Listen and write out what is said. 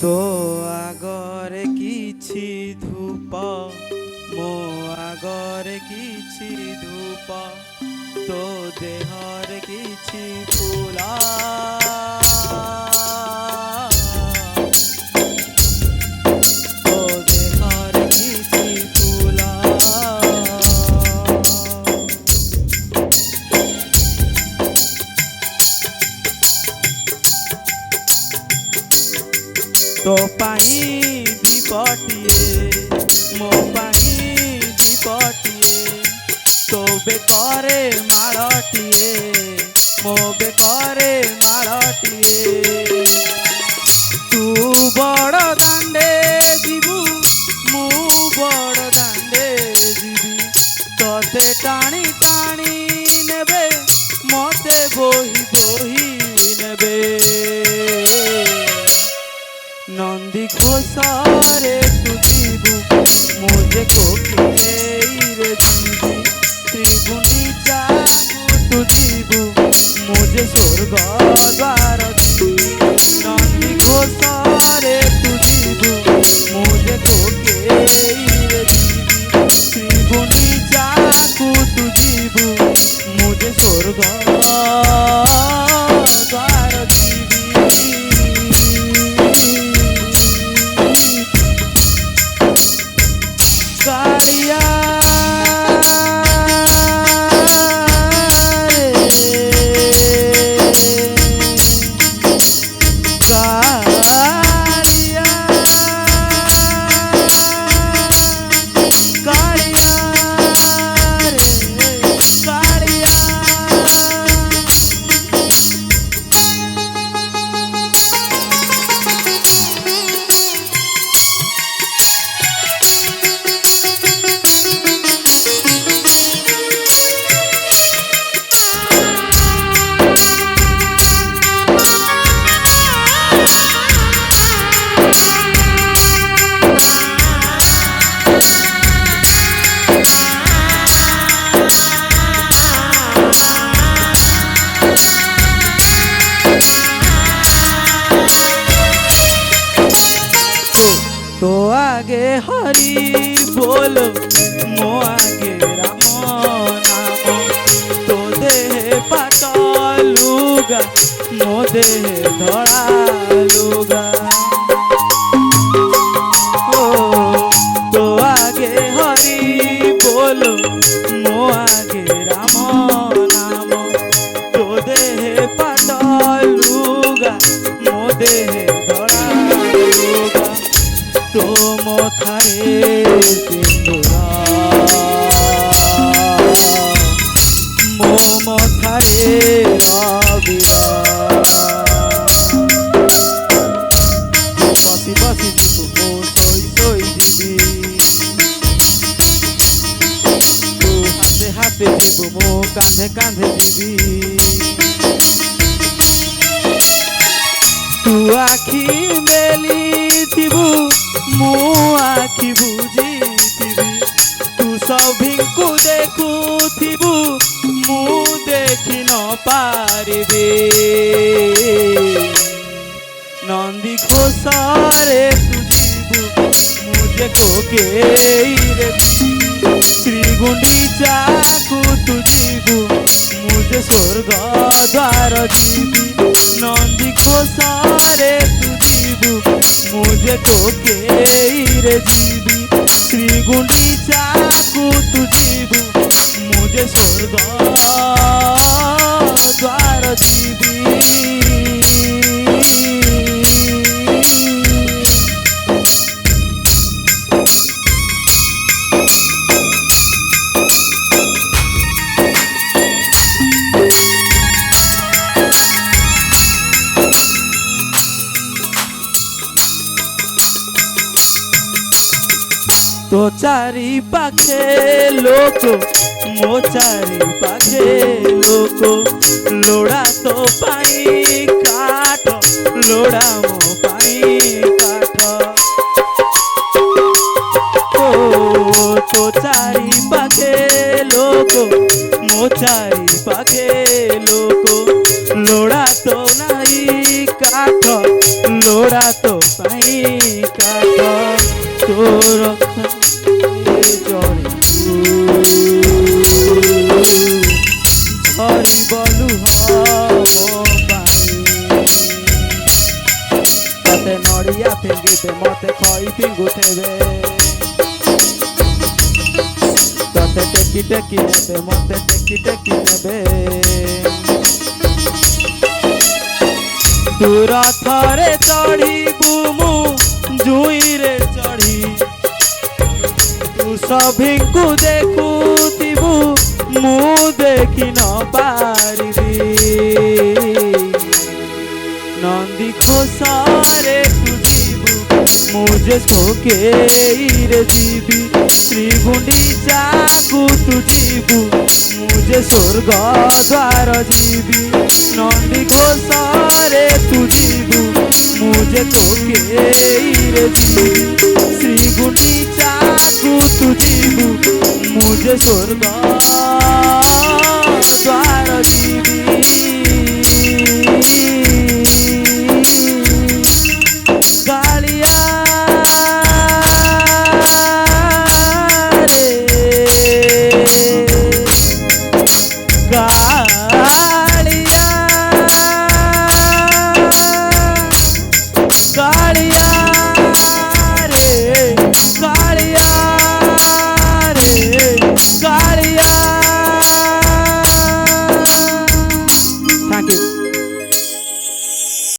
तो आगरे किछि धूप मो आगरे किछि धूप तो देहरे किछि फूला तो देहरे किछि फूला तो पाई दीपटिए मो पाई दीपटिए तो बेकरे मालटिए मो बेकरे मालटिए तू बड़ दांडे जीवु मु बड़ दांडे जीवी तोते टाणी टाणी नेबे मते बोही बोही नेबे नंदी घोषारे तू जीवु मुझे कोकिले रे जीवु त्रिगुंडीचा तू जीवु मुझे स्वर्ग द्वार नंदी घोषारे तू जीवु मुझे कोकिले रे जीवु त्रिगुंडीचा तू जीवु मुझे स्वर्ग द्वार कालिया तो आगे हरि बोलो मो आगे राम नाम तो देह पाटलुगा मो देह धड़ा लुगा तो आगे हरि बोलो मो आगे राम नाम तो देह पाटलुगा मो देह धड़ा लुगा तो मोथारे सिंदूरा मो मोथारे रविरा बसी बसी जीवु मो सोई सोई जीवी तू हाथे हाथे जीवु मो कांधे कांधे जीवी तू आखि मेली थीबु मु आखि बुझी थीबी तू सभिंकु देखुथिबु मु देखि न पारिबी नंदी घोषारे तू जीवु मुझे कोकेरे श्रीगुंडीचा तू जीवु मुझे स्वर्ग द्वार जीवी नंदी घोषारे तू जीवु मुझे कोकेरे जीवी श्रीगुंडीचा तू जीवु मुझे स्वर्ग द्वार जीवी तो चारी पाखे लोक मो चारी पाखे लोक लोड़ा तो पाई काठ लोड़ा मो पाई काठ तो चारी पाखे लोक मो चारी पाखे लोक लोड़ा तो नहीं काठ लोड़ा पोड़ा तो पाई काठ तोर चढ़ी झरी बलु तते नड़िया फिंगिबे मते खई फिंगुथेबे तते टेकी टेकी नेबे मते टेकी टेकी नेबे दूर थरे चढ़ीबू मु जुई रे चढ़ी तू सभी को देखुथिबू मु देखी न पारिबी नंदी खोसारे तू जीबू मुझे सोके रे जीबी श्री गुंडीचा को तू जीबू मुझे स्वर्ग द्वार जीबी नंदी घोषारे तू जीबू मुझे तोके रे जीबी श्री गुंडीचा को तू जीबू मुझे स्वर्ग द्वार जीबी।